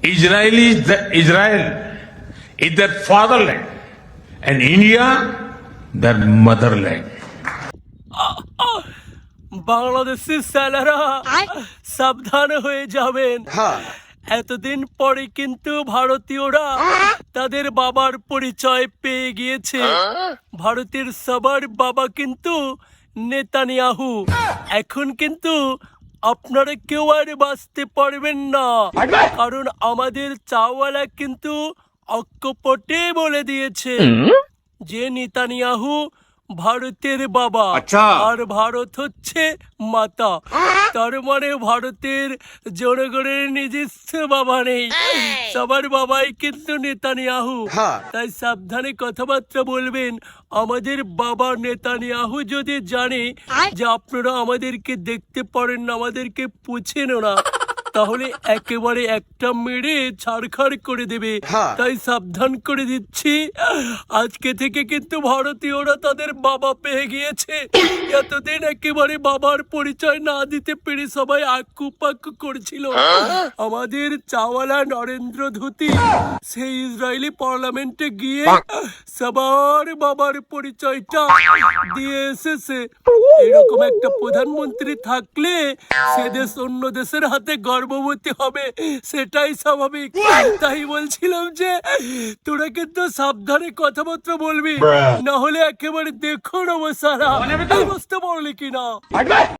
Israel is their fatherland, and India their motherland. বাংলাদেশের স্যালারা সাবধান হয়ে যাবেন। এতদিন পরে কিন্তু ভারতীয়রা তাদের বাবার পরিচয় পেয়ে গিয়েছে। ভারতের সবার বাবা কিন্তু নেতানিয়াহু। এখন কিন্তু আপনারা কেউ আর বাঁচতে পারবেন না, কারণ আমাদের চাওয়ালা কিন্তু অক্কপটে বলে দিয়েছে যে নেতানিয়াহু ভারতের বাবা আর ভারত হচ্ছে মাতা। তার মানে ভারতের জনগণের নিজস্ব বাবা নেই, সবার বাবাই কিন্তু নেতানিয়াহু। তাই সাবধানে কথাবার্তা বলবেন। আমাদের বাবা নেতানিয়াহু যদি জানে যে আপনারা আমাদেরকে দেখতে পারেন না, আমাদেরকে পুছেনও না, তাহলে একেবারে একটা মেরে ছাড়খাড় করে দেবে। তাই সাবধান করে দিচ্ছি, আজকে থেকে কিন্তু ভারতীয়রা তাদের বাবা পেয়ে গিয়েছে। এতদিন একেবারে বাবার পরিচয় না দিতে পেরে সবাই আক্কু পাক্কু করেছিল। আমাদের চাওয়ালা নরেন্দ্র ধুতি সেই ইসরায়েলি পার্লামেন্টে গিয়ে সবার বাবার পরিচয়টা দিয়ে এসেছে। এরকম একটা প্রধানমন্ত্রী থাকলে সে দেশ অন্য দেশের হাতে গর্ভবতী হবে, সেটাই স্বাভাবিক। তাই বলছিলাম যে তোরা কিন্তু সাবধানে কথাবার্তা বলবি, না হলে একেবারে দেখো না সারা বুঝতে পারলি কিনা।